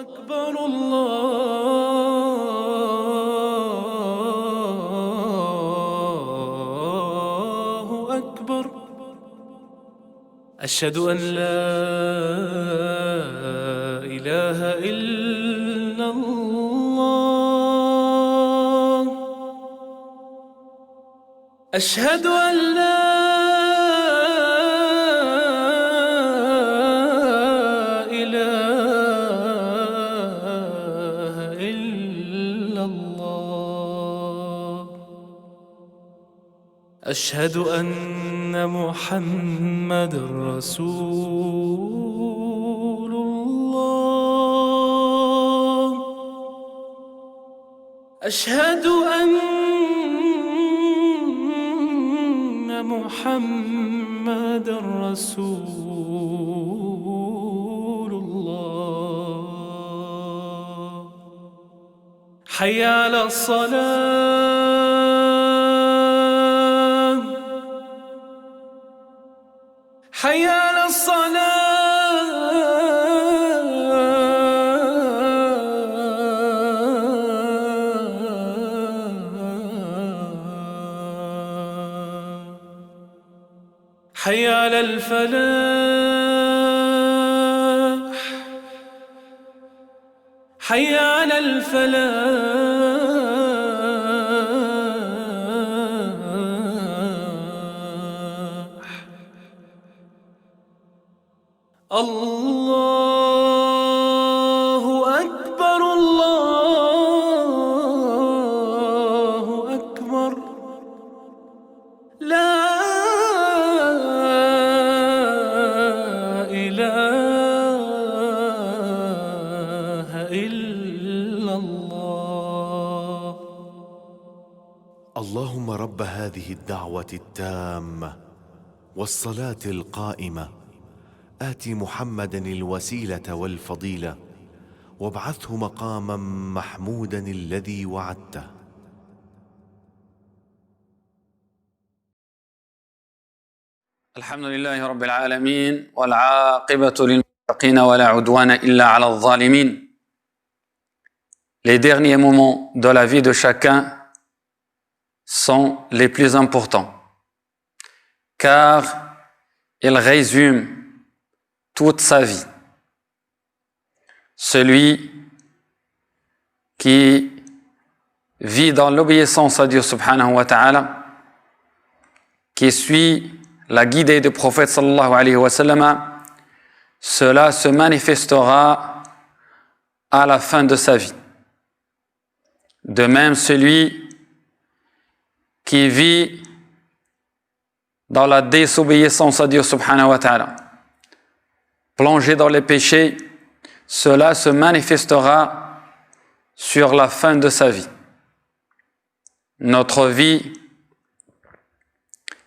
أكبر الله أكبر أشهد أن لا إله إلا الله أشهد أن لا إله إلا الله أشهد أن محمد رسول الله أشهد أن محمد رسول الله حي على الصلاة حي على الصلاة حي على الفلاح حي على الفلاح الله أكبر الله أكبر لا إله إلا الله. اللهم رب هذه الدعوة التامة والصلاة القائمة آت محمدا الوسيلة والفضيلة وابعثه مقاما محمودا الذي وعدته. الحمد لله رب العالمين والعاقبة للمتقين ولا عدوان إلا على الظالمين. Les derniers moments de la vie de chacun sont les plus importants car ils résument toute sa vie. Celui qui vit dans l'obéissance à Dieu subhanahu wa ta'ala, qui suit la guidée du prophète sallallahu alayhi wa sallam, cela se manifestera à la fin de sa vie. De même, celui qui vit dans la désobéissance à Dieu subhanahu wa ta'ala, plongé dans les péchés, cela se manifestera sur la fin de sa vie. Notre vie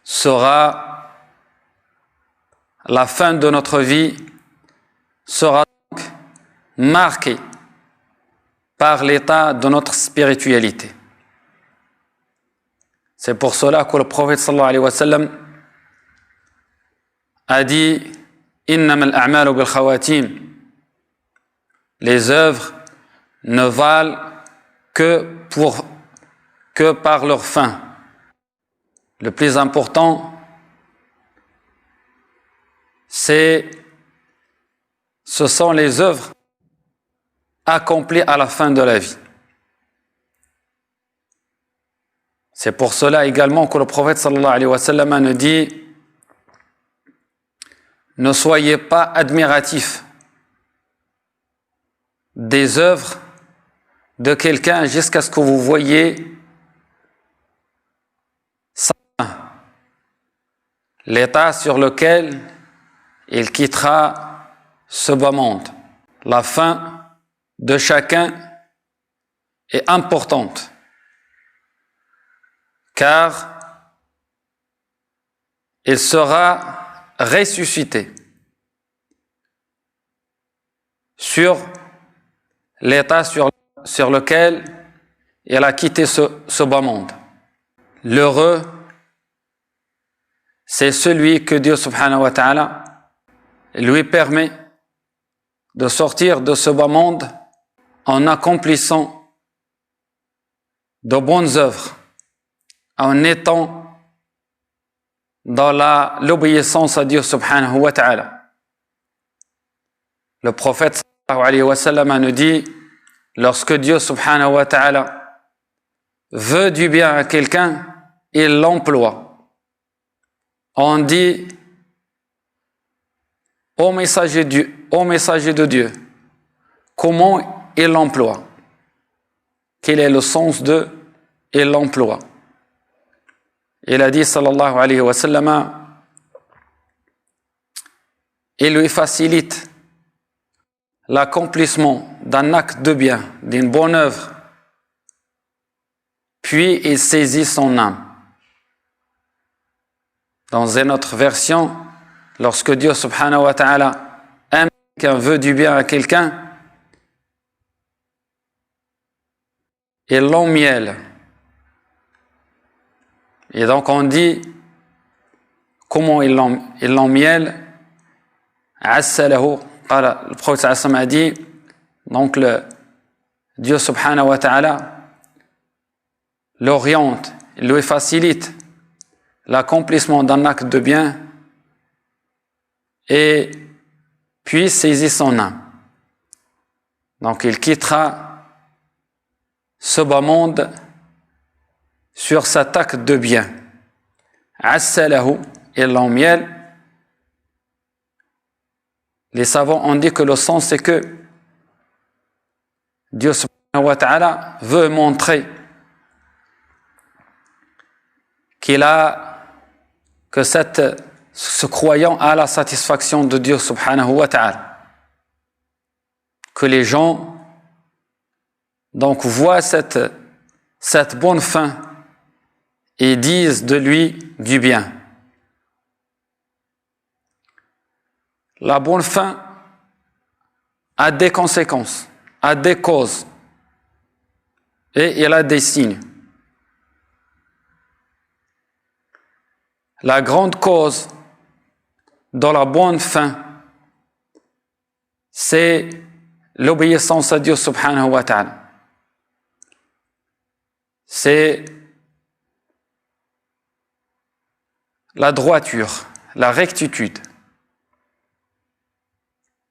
sera, la fin de notre vie sera donc marquée par l'état de notre spiritualité. C'est pour cela que le prophète sallallahu alayhi wa sallam a dit إنما الأعمال بالخواتيم. Les œuvres ne valent que par leur fin. Le plus important, ce sont les œuvres accomplies à la fin de la vie. C'est pour cela également que le prophète sallallahu alayhi wa sallam nous dit: ne soyez pas admiratifs des œuvres de quelqu'un jusqu'à ce que vous voyez sa fin, l'état sur lequel il quittera ce bas monde. La fin de chacun est importante, car il sera ressuscité sur l'état sur lequel il a quitté ce bas monde. L'heureux, c'est celui que Dieu subhanahu wa ta'ala lui permet de sortir de ce bas monde en accomplissant de bonnes œuvres, en étant dans l'obéissance à Dieu subhanahu wa ta'ala. Le prophète sallallahu alayhi wa sallam nous dit, lorsque Dieu subhanahu wa ta'ala veut du bien à quelqu'un, il l'emploie. On dit, ô messager de Dieu, comment il l'emploie? Quel est le sens de il l'emploie? Il a dit, sallallahu alayhi wa sallam, il lui facilite l'accomplissement d'un acte de bien, d'une bonne œuvre, puis il saisit son âme. Dans une autre version, lorsque Dieu subhanahu wa ta'ala aime quelqu'un, veut du bien à quelqu'un, il l'emmielle. Et donc on dit, comment il l'emmielle? Assalahu. Le prophète sallallahu a dit, donc Dieu subhanahu wa ta'ala l'oriente, il lui facilite l'accomplissement d'un acte de bien et puis saisit son âme. Donc il quittera ce bas monde sur cet acte de bien. Assalahu, il l'emmielle. Les savants ont dit que le sens c'est que Dieu subhanahu wa ta'ala veut montrer que ce croyant a la satisfaction de Dieu subhanahu wa ta'ala. Que les gens donc voient cette bonne fin et disent de lui du bien. La bonne fin a des conséquences, a des causes et elle a des signes. La grande cause dans la bonne fin, c'est l'obéissance à Dieu subhanahu wa ta'ala. C'est la droiture, la rectitude.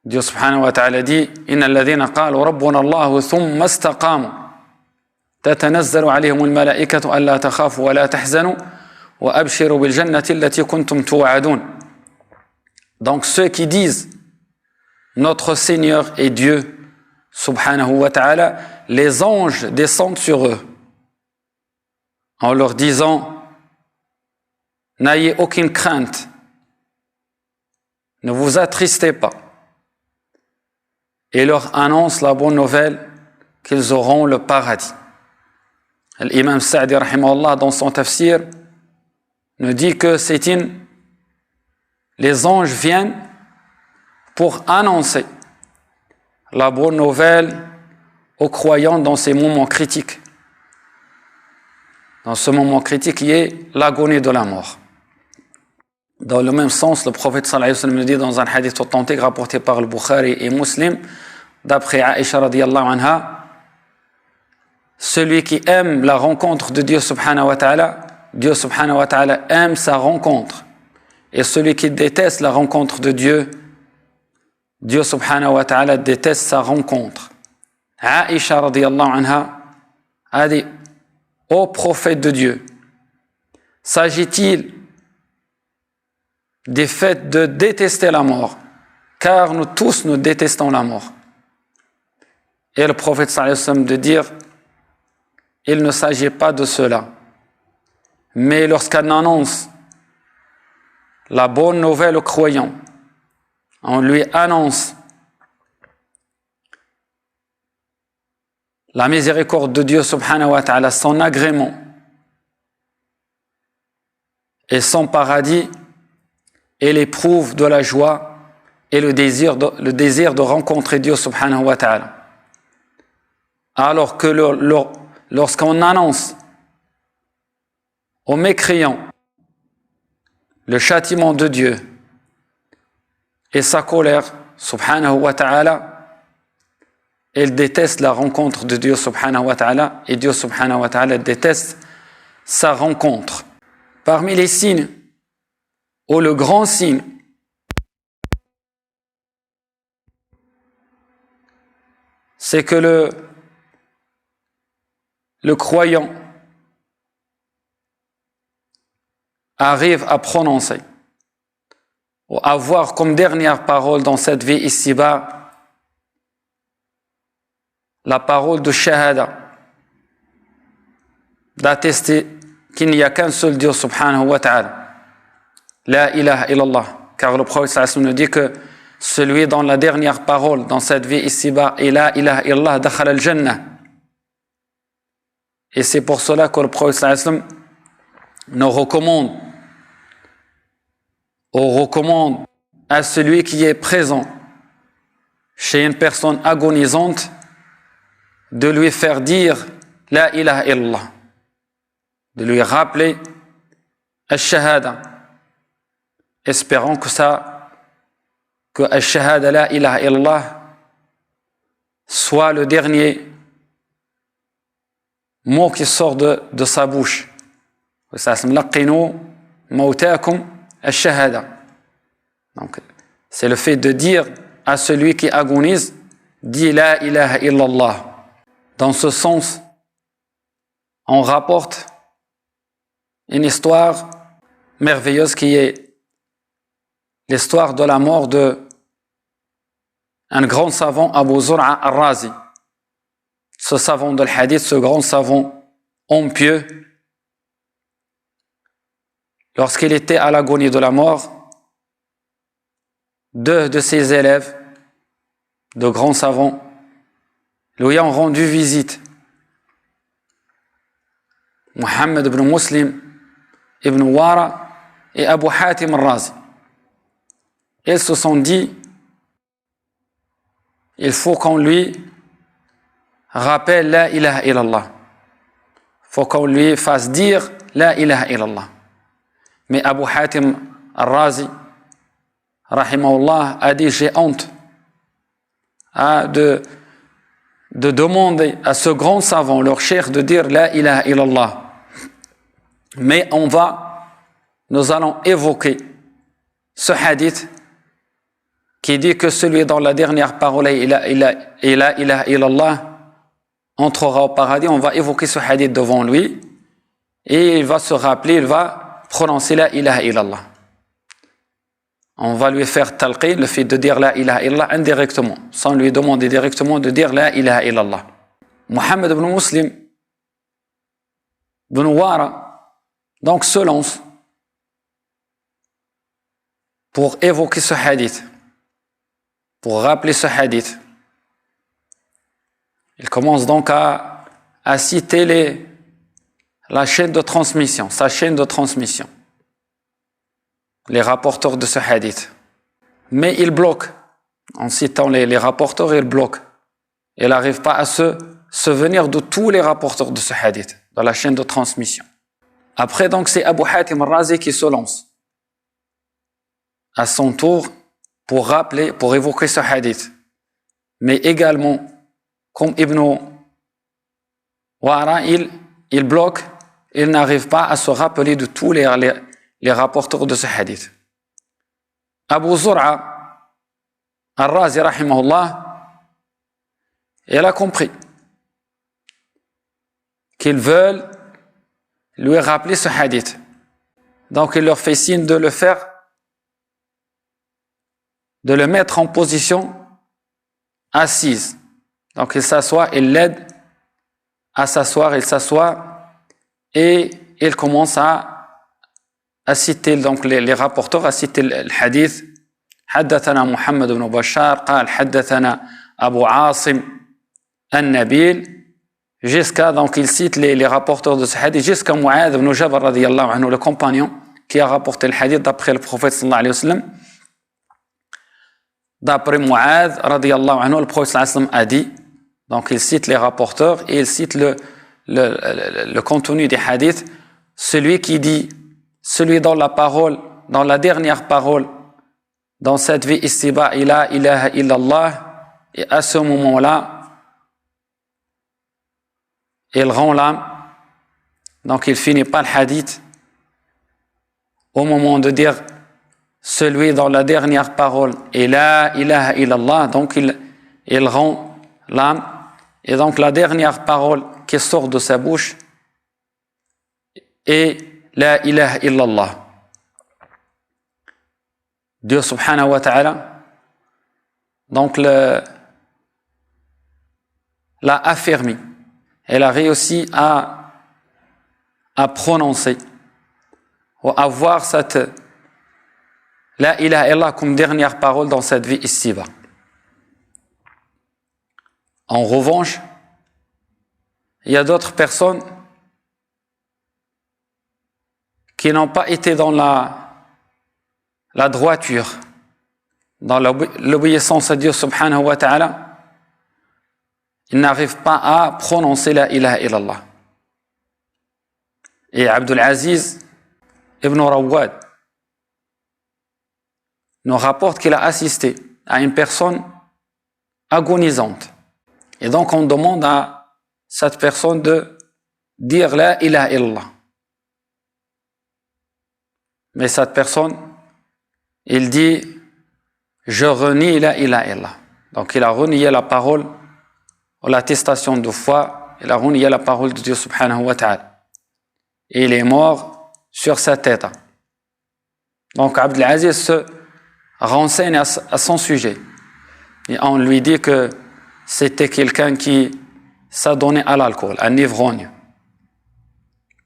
Dieu subhanahu wa ta'ala dit, Inna alladhina qalu rabbuna Allahu thumma istaqamu tatanazzalu alayhim al-mala'ikatu alla takhafu wa la tahzanu wa abshiru bil jannati allati kuntum tu'adun. Donc ceux qui disent notre Seigneur est Dieu subhanahu wa ta'ala, les anges descendent sur eux en leur disant, n'ayez aucune crainte, ne vous attristez pas, et leur annonce la bonne nouvelle qu'ils auront le paradis. L'imam Sa'di rahimahullah dans son tafsir nous dit que les anges viennent pour annoncer la bonne nouvelle aux croyants dans ces moments critiques. Dans ce moment critique qui est l'agonie de la mort. Dans le même sens, le prophète sallallahu alayhi wa sallam nous dit dans un hadith authentique rapporté par le Bukhari et Muslim, d'après Aïcha radiyallahu anha, celui qui aime la rencontre de Dieu subhanahu wa ta'ala, Dieu subhanahu wa ta'ala aime sa rencontre. Et celui qui déteste la rencontre de Dieu, Dieu subhanahu wa ta'ala déteste sa rencontre. Aïcha radiyallahu anha a dit, ô prophète de Dieu, s'agit-il des faits de détester la mort, car nous tous nous détestons la mort. Et le prophète sallallahu alayhi wa sallam de dire, il ne s'agit pas de cela, mais lorsqu'on annonce la bonne nouvelle aux croyants, on lui annonce la miséricorde de Dieu subhanahu wa ta'ala, son agrément et son paradis, et l'éprouve de la joie et le désir de rencontrer Dieu subhanahu wa ta'ala. Alors que lorsqu'on annonce aux mécréants le châtiment de Dieu et sa colère subhanahu wa ta'ala, il déteste la rencontre de Dieu subhanahu wa ta'ala et Dieu subhanahu wa ta'ala déteste sa rencontre. Parmi les signes, ou le grand signe, c'est que le croyant arrive à prononcer ou avoir comme dernière parole dans cette vie ici-bas la parole de shahada, d'attester qu'il n'y a qu'un seul Dieu subhanahu wa ta'ala, la ilaha illallah, car le prophète sallallahu alayhi wa sallam nous dit que celui dont la dernière parole dans cette vie ici-bas est la ilaha illallah dakhala al-jannah. Et c'est pour cela que le prophète sallallahu alayhi wa sallam nous recommande à celui qui est présent chez une personne agonisante de lui faire dire la ilaha illallah, de lui rappeler al-shahada, espérant que al-shahada la ilaha illallah soit le dernier mot qui sort de sa bouche. Donc, c'est le fait de dire à celui qui agonise, dis la ilaha illallah. Dans ce sens, on rapporte une histoire merveilleuse qui est l'histoire de la mort de un grand savant, Abu Zur'a al-Razi. Ce savant de l'hadith, ce grand savant homme pieux, lorsqu'il était à l'agonie de la mort, deux de ses élèves, de grands savants, lui ont rendu visite. Muhammad ibn Muslim, ibn Wara et Abu Hatim al-Razi. Ils se sont dit, il faut qu'on lui rappelle la ilaha illallah. Il faut qu'on lui fasse dire la ilaha illallah. Mais Abu Hatim al-Razi, rahimahullah, a dit, j'ai honte de demander à ce grand savant, leur cheikh, de dire la ilaha illallah. Mais nous allons évoquer ce hadith qui dit que celui dont la dernière parole est la ilaha illallah entrera au paradis. On va évoquer ce hadith devant lui et il va se rappeler, il va prononcer la ilaha illallah. On va lui faire talqin, le fait de dire la ilaha illallah indirectement, sans lui demander directement de dire la ilaha illallah. Muhammad ibn Muslim ibn Wara donc se lance pour évoquer ce hadith, pour rappeler ce hadith. Il commence donc à citer la chaîne de transmission, sa chaîne de transmission, les rapporteurs de ce hadith. Mais il bloque, en citant les rapporteurs, il bloque. Il n'arrive pas à se souvenir de tous les rapporteurs de ce hadith, de la chaîne de transmission. Après, donc, c'est Abu Hatim al-Razi qui se lance à son tour pour rappeler, pour évoquer ce hadith. Mais également, comme Ibn Wara, il bloque, il n'arrive pas à se rappeler de tous les rapporteurs de ce hadith. Abu Zur'a al-Razi, rahimahullah, il a compris qu'ils veulent lui rappeler ce hadith. Donc il leur fait signe de le faire, de le mettre en position assise. Donc il s'assoit, il l'aide à s'asseoir, il s'assoit et il commence à citer donc les rapporteurs, à citer le hadith. حدثنا محمد بن بشار قال حدثنا أبو عاصم النبيل, jusqu'à, donc il cite les rapporteurs de ce hadith, jusqu'à Mu'adh ibn Jabal radiyallahu anhu, le compagnon qui a rapporté le hadith d'après le prophète sallallahu alayhi wa sallam. D'après Mu'adh radiyallahu anhu, le prophète sallallahu alayhi wa sallam a dit, donc il cite les rapporteurs et il cite le contenu des hadiths. Celui qui dit, celui dont la parole, dans la dernière parole dans cette vie ici-bas, la ilaha illallah, et à ce moment-là il rend l'âme. Donc il finit pas le hadith au moment de dire celui dont la dernière parole est la ilaha illallah, donc il rend l'âme, et donc la dernière parole qui sort de sa bouche est la ilaha illallah. Dieu subhanahu wa ta'ala donc l'a affermi. Elle a réussi à prononcer ou à avoir cette la ilaha illallah comme dernière parole dans cette vie ici-bas. En revanche, il y a d'autres personnes qui n'ont pas été dans la droiture, dans l'obéissance à Dieu subhanahu wa ta'ala. Ils n'arrivent pas à prononcer la ilaha illallah. Et Abdul Aziz ibn Rawad nous rapporte qu'il a assisté à une personne agonisante. Et donc on demande à cette personne de dire la ilaha illallah. Mais cette personne, il dit je renie la ilaha illallah. Donc il a renié la parole ou l'attestation de foi, il a renié la parole de Dieu subhanahu wa ta'ala. Et il est mort sur sa tête. Donc Abdul Aziz se renseigne à son sujet. Et on lui dit que c'était quelqu'un qui s'adonnait à l'alcool, un ivrogne.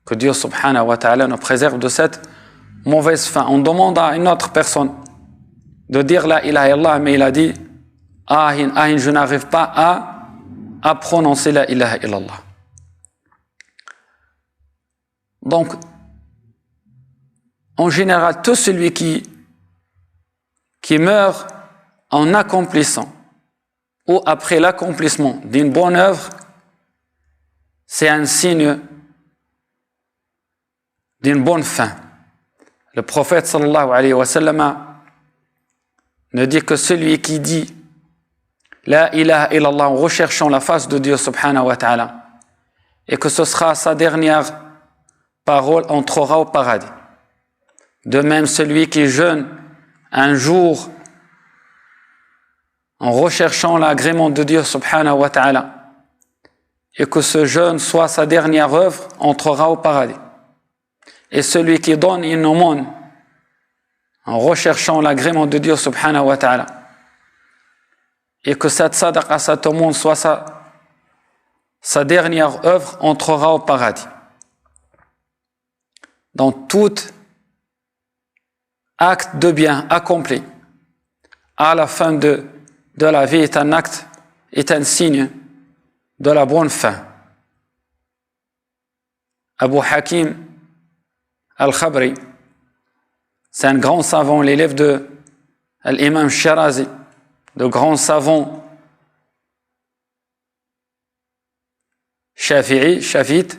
Que Dieu subhanahu wa ta'ala nous préserve de cette mauvaise fin. On demande à une autre personne de dire la ilaha illallah, mais il a dit je n'arrive pas à prononcer la ilaha illallah. Donc, en général, tout celui qui meurt en accomplissant ou après l'accomplissement d'une bonne œuvre, c'est un signe d'une bonne fin. Le prophète sallallahu alayhi wa sallam ne dit que celui qui dit la ilaha illallah en recherchant la face de Dieu subhanahu wa ta'ala et que ce sera sa dernière parole entrera au paradis. De même, celui qui jeûne un jour en recherchant l'agrément de Dieu subhanahu wa ta'ala et que ce jeûne soit sa dernière œuvre entrera au paradis. Et celui qui donne une aumône en recherchant l'agrément de Dieu subhanahu wa ta'ala et que cette sadaqa, cette aumône soit sa dernière œuvre entrera au paradis. Dans tout acte de bien accompli à la fin de la vie est un acte, est un signe de la bonne fin. Abu Hakim al-Khabri, c'est un grand savant, l'élève de l'imam Shirazi, de grands savants Shafi'ite.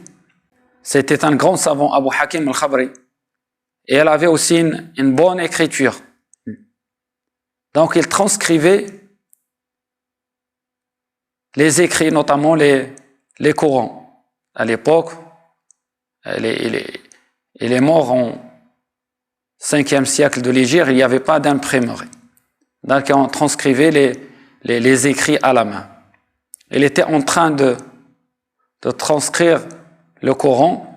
C'était un grand savant, Abu Hakim al-Khabri. Et elle avait aussi une bonne écriture. Donc il transcrivait les écrits, notamment les Corans. À l'époque, il est mort en 5e siècle de l'Hégire, il n'y avait pas d'imprimerie. Donc on transcrivait les écrits à la main. Il était en train de transcrire le Coran,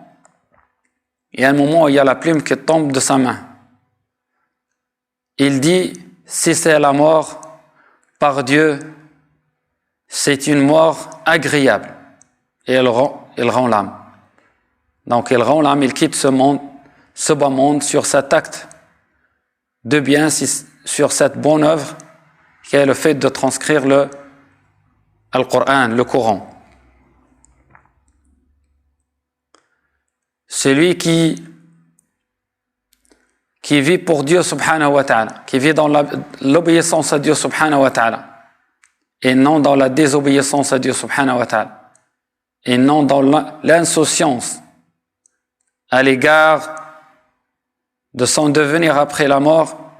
et à un moment, il y a la plume qui tombe de sa main. Il dit, si c'est la mort, par Dieu, c'est une mort agréable. Et il rend l'âme. Donc il rend l'âme, il quitte ce bas monde sur cet acte de bien, sur cette bonne œuvre qui est le fait de transcrire le Coran, le Coran. Celui qui vit pour Dieu subhanahu wa ta'ala, qui vit dans l'obéissance à Dieu subhanahu wa ta'ala, et non dans la désobéissance à Dieu subhanahu wa ta'ala, et non dans l'insouciance à l'égard de son devenir après la mort,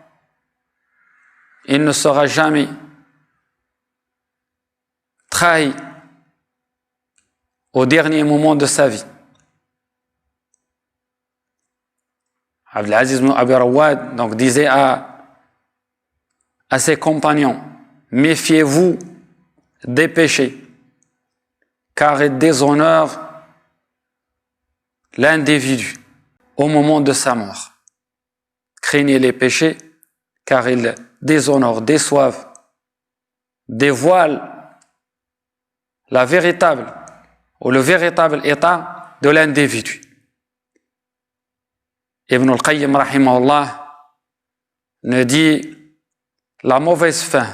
il ne sera jamais trahi au dernier moment de sa vie. Abdelaziz ibn Abi Rawad donc, disait à ses compagnons, méfiez-vous des péchés, car ils déshonorent l'individu au moment de sa mort. Craignez les péchés, car ils déshonorent, déçoivent, dévoilent la véritable ou le véritable état de l'individu. Ibn al-Qayyim rahimahullah ne dit la mauvaise fin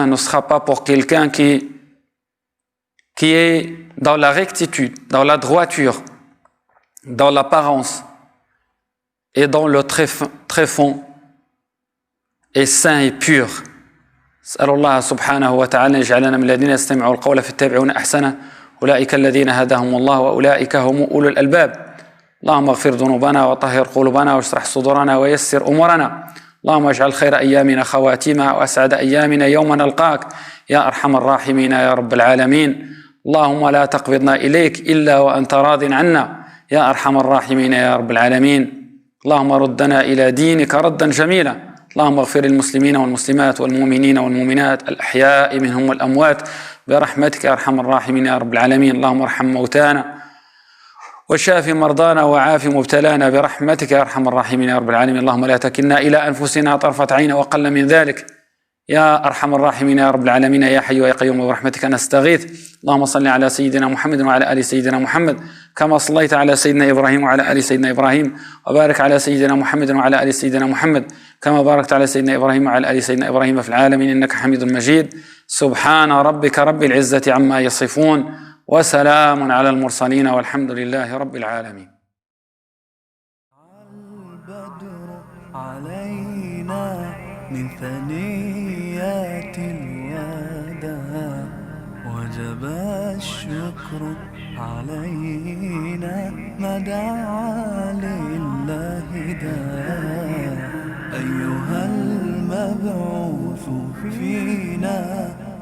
ne sera pas pour quelqu'un qui est dans la rectitude, dans la droiture, dans l'apparence et dans le tréfonds est saint et pur. أسأل الله سبحانه وتعالى يجعلنا من الذين يستمعون القول فيتبعون أحسنه أولئك الذين هداهم الله وأولئك هم أولو الألباب. اللهم اغفر ذنوبنا وطهر قلوبنا واشرح صدورنا ويسر أمورنا. اللهم اجعل خير أيامنا خواتيمها وأسعد أيامنا يوم نلقاك يا أرحم الراحمين يا رب العالمين. اللهم لا تقبضنا إليك إلا وأنت راض عنا يا أرحم الراحمين يا رب العالمين. اللهم ردنا إلى دينك ردا جميلا. اللهم اغفر للمسلمين والمسلمات والمؤمنين والمؤمنات الأحياء منهم والأموات برحمتك يا أرحم الراحمين يا رب العالمين. اللهم ارحم موتانا وشاف مرضانا وعاف مبتلانا برحمتك يا أرحم الراحمين يا رب العالمين. اللهم لا تكلنا إلى أنفسنا طرفة عين وقل من ذلك يا أرحم الراحمين يا رب العالمين. يا حي يا قيوم برحمتك نستغيث. اللهم صل على سيدنا محمد وعلى آل سيدنا محمد كما صليت على سيدنا إبراهيم وعلى آل سيدنا إبراهيم وبارك على سيدنا محمد وعلى آل سيدنا محمد كما باركت على سيدنا إبراهيم وعلى آل سيدنا إبراهيم في العالمين إنك حميد مجيد. سبحان ربك رب العزة عما يصفون وسلام على المرسلين والحمد لله رب العالمين. البدر علينا من ثنيات الوداع وجب الشكر علينا ما دعا لله داع. أيها المبعوث فينا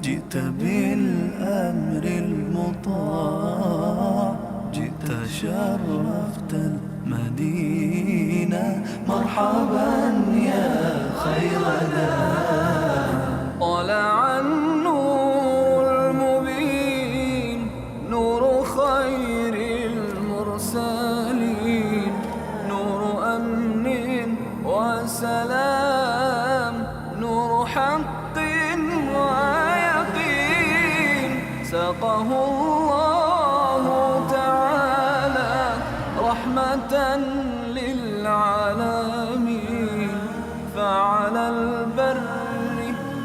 جئت بالأمر المطاع جئت شرفت المدينة مرحبا يا خير داع. طلع النور المبين نور خير المرسلين نور أمن وسلام نور حق ويقين ساقه الله تعالى رحمة للعالمين. فعلى البر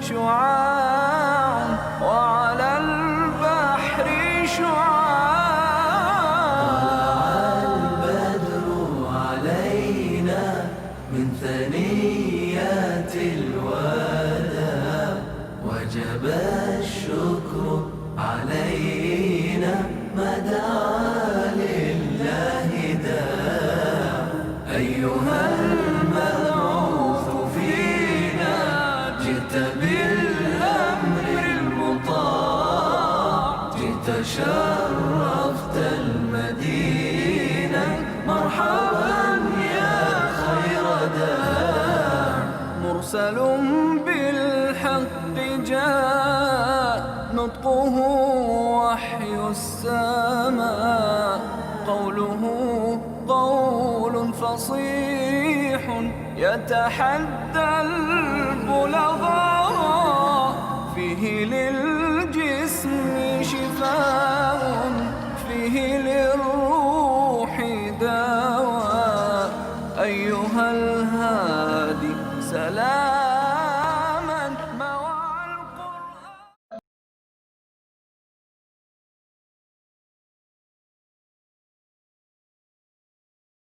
شعاع وعلى البحر شعاع. البدر علينا من ثنيات الوداع وجب الشكر علينا ما دعا لله داع. أيها المبعوث فينا جئت بالأمر المطاع جئت شرفت المدينة مرحبا يا خير داع. مرسل بالحق جاء نطقه وحي السماء قوله قول فصيح يتحدى البلغاء فيه للجسم شفاء فيه للروح دواء. أيها الهادي سلام